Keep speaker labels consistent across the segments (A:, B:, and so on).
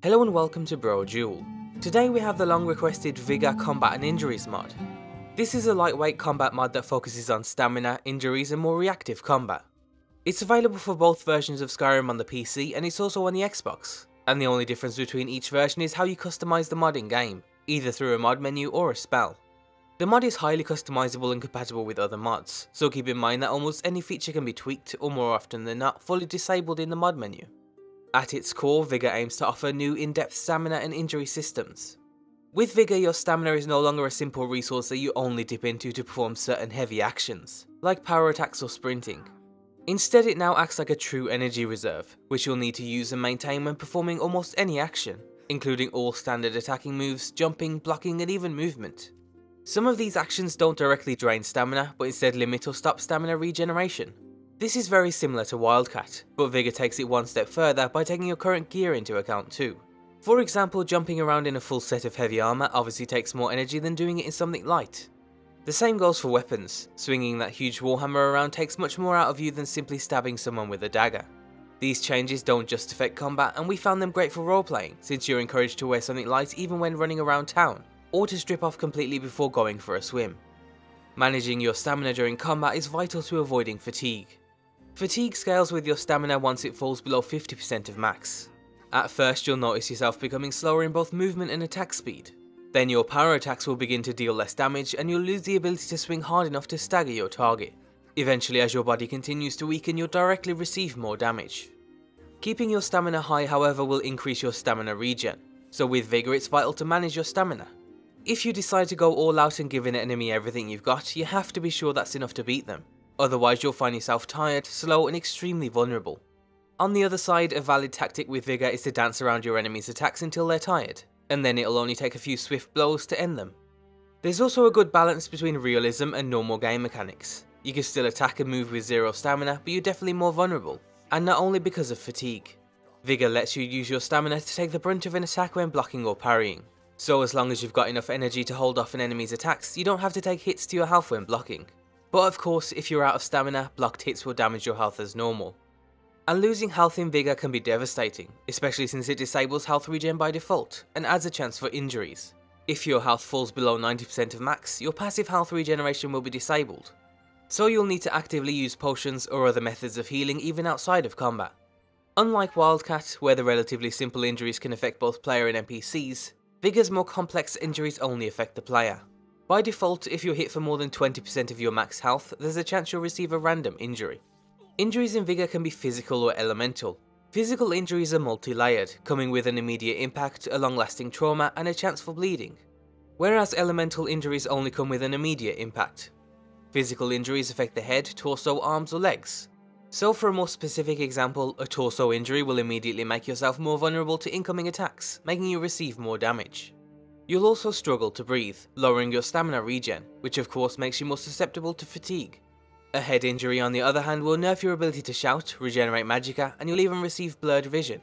A: Hello and welcome to Brodual. Today we have the long requested Vigor Combat and Injuries mod. This is a lightweight combat mod that focuses on stamina, injuries and more reactive combat. It's available for both versions of Skyrim on the PC and it's also on the Xbox, and the only difference between each version is how you customize the mod in game, either through a mod menu or a spell. The mod is highly customizable and compatible with other mods, so keep in mind that almost any feature can be tweaked or more often than not fully disabled in the mod menu. At its core, Vigor aims to offer new in-depth stamina and injury systems. With Vigor, your stamina is no longer a simple resource that you only dip into to perform certain heavy actions, like power attacks or sprinting. Instead, it now acts like a true energy reserve, which you'll need to use and maintain when performing almost any action, including all standard attacking moves, jumping, blocking and even movement. Some of these actions don't directly drain stamina, but instead limit or stop stamina regeneration. This is very similar to Wildcat, but Vigor takes it one step further by taking your current gear into account too. For example, jumping around in a full set of heavy armor obviously takes more energy than doing it in something light. The same goes for weapons. Swinging that huge warhammer around takes much more out of you than simply stabbing someone with a dagger. These changes don't just affect combat, and we found them great for roleplaying, since you're encouraged to wear something light even when running around town, or to strip off completely before going for a swim. Managing your stamina during combat is vital to avoiding fatigue. Fatigue scales with your stamina once it falls below 50% of max. At first you'll notice yourself becoming slower in both movement and attack speed. Then your power attacks will begin to deal less damage and you'll lose the ability to swing hard enough to stagger your target. Eventually, as your body continues to weaken, you'll directly receive more damage. Keeping your stamina high, however, will increase your stamina regen, so with Vigor it's vital to manage your stamina. If you decide to go all out and give an enemy everything you've got, you have to be sure that's enough to beat them. Otherwise you'll find yourself tired, slow and extremely vulnerable. On the other side, a valid tactic with Vigor is to dance around your enemy's attacks until they're tired, and then it'll only take a few swift blows to end them. There's also a good balance between realism and normal game mechanics. You can still attack and move with zero stamina, but you're definitely more vulnerable, and not only because of fatigue. Vigor lets you use your stamina to take the brunt of an attack when blocking or parrying. So as long as you've got enough energy to hold off an enemy's attacks, you don't have to take hits to your health when blocking. But of course, if you're out of stamina, blocked hits will damage your health as normal. And losing health in Vigor can be devastating, especially since it disables health regen by default, and adds a chance for injuries. If your health falls below 90% of max, your passive health regeneration will be disabled. So you'll need to actively use potions or other methods of healing even outside of combat. Unlike Wildcat, where the relatively simple injuries can affect both player and NPCs, Vigor's more complex injuries only affect the player. By default, if you're hit for more than 20% of your max health, there's a chance you'll receive a random injury. Injuries in Vigor can be physical or elemental. Physical injuries are multi-layered, coming with an immediate impact, a long-lasting trauma, and a chance for bleeding. Whereas elemental injuries only come with an immediate impact. Physical injuries affect the head, torso, arms, or legs. So for a more specific example, a torso injury will immediately make yourself more vulnerable to incoming attacks, making you receive more damage. You'll also struggle to breathe, lowering your stamina regen, which of course makes you more susceptible to fatigue. A head injury on the other hand will nerf your ability to shout, regenerate magicka, and you'll even receive blurred vision.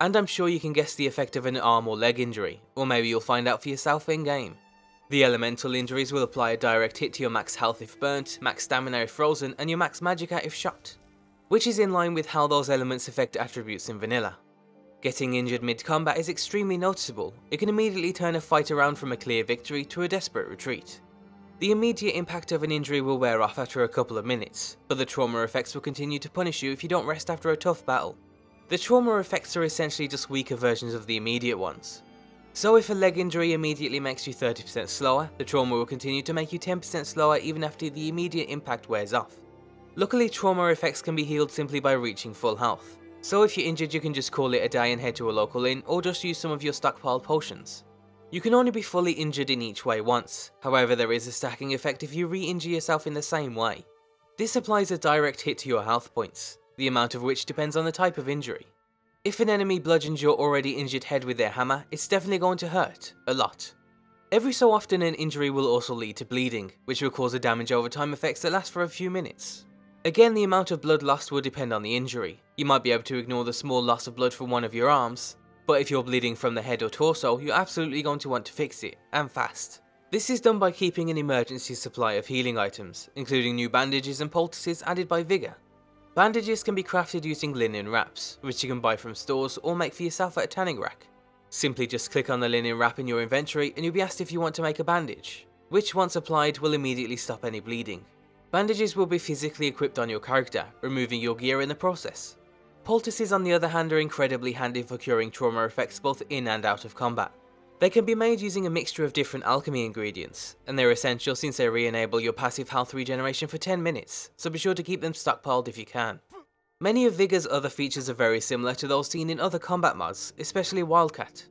A: And I'm sure you can guess the effect of an arm or leg injury, or maybe you'll find out for yourself in game. The elemental injuries will apply a direct hit to your max health if burnt, max stamina if frozen, and your max magicka if shot, which is in line with how those elements affect attributes in vanilla. Getting injured mid-combat is extremely noticeable. It can immediately turn a fight around from a clear victory to a desperate retreat. The immediate impact of an injury will wear off after a couple of minutes, but the trauma effects will continue to punish you if you don't rest after a tough battle. The trauma effects are essentially just weaker versions of the immediate ones. So if a leg injury immediately makes you 30% slower, the trauma will continue to make you 10% slower even after the immediate impact wears off. Luckily, trauma effects can be healed simply by reaching full health. So if you're injured, you can just call it a day and head to a local inn, or just use some of your stockpiled potions. You can only be fully injured in each way once, however there is a stacking effect if you re-injure yourself in the same way. This applies a direct hit to your health points, the amount of which depends on the type of injury. If an enemy bludgeons your already injured head with their hammer, it's definitely going to hurt, a lot. Every so often an injury will also lead to bleeding, which will cause a damage over time effects that last for a few minutes. Again, the amount of blood lost will depend on the injury. You might be able to ignore the small loss of blood from one of your arms, but if you're bleeding from the head or torso, you're absolutely going to want to fix it, and fast. This is done by keeping an emergency supply of healing items, including new bandages and poultices added by Vigor. Bandages can be crafted using linen wraps, which you can buy from stores or make for yourself at a tanning rack. Simply just click on the linen wrap in your inventory and you'll be asked if you want to make a bandage, which once applied will immediately stop any bleeding. Bandages will be physically equipped on your character, removing your gear in the process. Poultices on the other hand are incredibly handy for curing trauma effects both in and out of combat. They can be made using a mixture of different alchemy ingredients, and they're essential since they re-enable your passive health regeneration for 10 minutes, so be sure to keep them stockpiled if you can. Many of Vigor's other features are very similar to those seen in other combat mods, especially Wildcat.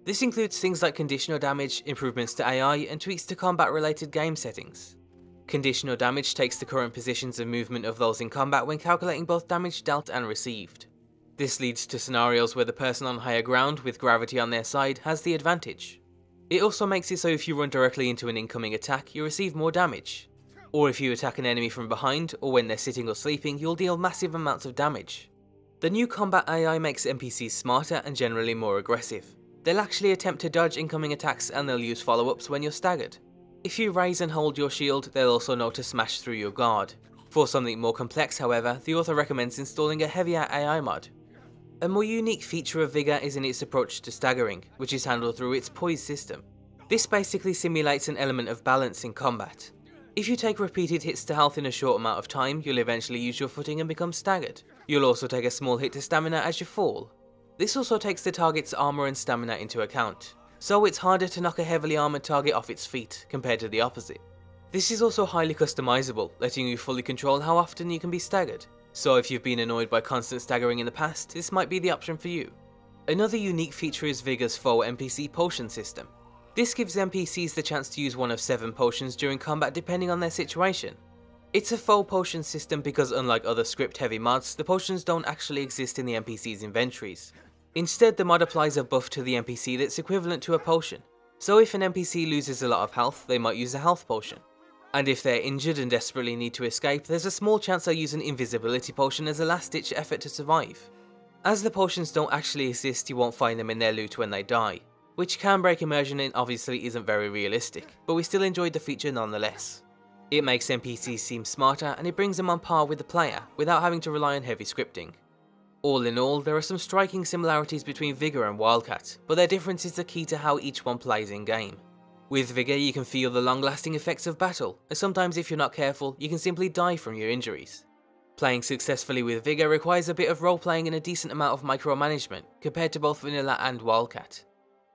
A: This includes things like conditional damage, improvements to AI, and tweaks to combat related game settings. Conditional damage takes the current positions of movement of those in combat when calculating both damage dealt and received. This leads to scenarios where the person on higher ground with gravity on their side has the advantage. It also makes it so if you run directly into an incoming attack, you receive more damage. Or if you attack an enemy from behind, or when they're sitting or sleeping, you'll deal massive amounts of damage. The new combat AI makes NPCs smarter and generally more aggressive. They'll actually attempt to dodge incoming attacks and they'll use follow-ups when you're staggered. If you raise and hold your shield, they'll also know to smash through your guard. For something more complex however, the author recommends installing a heavier AI mod. A more unique feature of Vigor is in its approach to staggering, which is handled through its poise system. This basically simulates an element of balance in combat. If you take repeated hits to health in a short amount of time, you'll eventually use your footing and become staggered. You'll also take a small hit to stamina as you fall. This also takes the target's armor and stamina into account, so it's harder to knock a heavily armored target off its feet compared to the opposite. This is also highly customizable, letting you fully control how often you can be staggered. So if you've been annoyed by constant staggering in the past, this might be the option for you. Another unique feature is Vigor's faux NPC potion system. This gives NPCs the chance to use one of 7 potions during combat depending on their situation. It's a faux potion system because unlike other script heavy mods, the potions don't actually exist in the NPC's inventories. Instead, the mod applies a buff to the NPC that's equivalent to a potion. So if an NPC loses a lot of health, they might use a health potion. And if they're injured and desperately need to escape, there's a small chance they'll use an invisibility potion as a last-ditch effort to survive. As the potions don't actually exist, you won't find them in their loot when they die, which can break immersion and obviously isn't very realistic, but we still enjoyed the feature nonetheless. It makes NPCs seem smarter and it brings them on par with the player, without having to rely on heavy scripting. All in all, there are some striking similarities between Vigor and Wildcat, but their differences are key to how each one plays in-game. With Vigor, you can feel the long-lasting effects of battle, and sometimes if you're not careful, you can simply die from your injuries. Playing successfully with Vigor requires a bit of role-playing and a decent amount of micromanagement, compared to both Vanilla and Wildcat.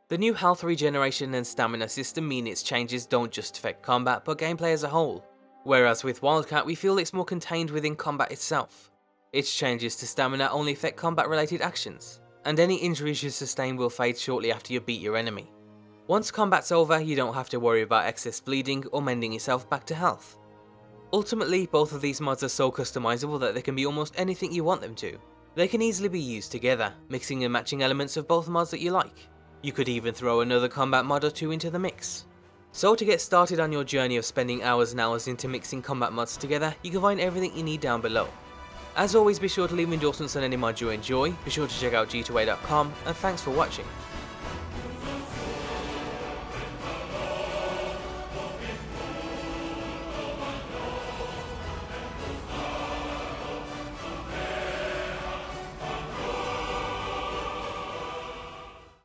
A: The new health regeneration and stamina system mean its changes don't just affect combat, but gameplay as a whole. Whereas with Wildcat, we feel it's more contained within combat itself. Its changes to stamina only affect combat-related actions, and any injuries you sustain will fade shortly after you beat your enemy. Once combat's over, you don't have to worry about excess bleeding or mending yourself back to health. Ultimately, both of these mods are so customizable that they can be almost anything you want them to. They can easily be used together, mixing and matching elements of both mods that you like. You could even throw another combat mod or 2 into the mix. So to get started on your journey of spending hours and hours into mixing combat mods together, you can find everything you need down below. As always, be sure to leave endorsements on any mod you enjoy, be sure to check out g2a.com, and thanks for watching.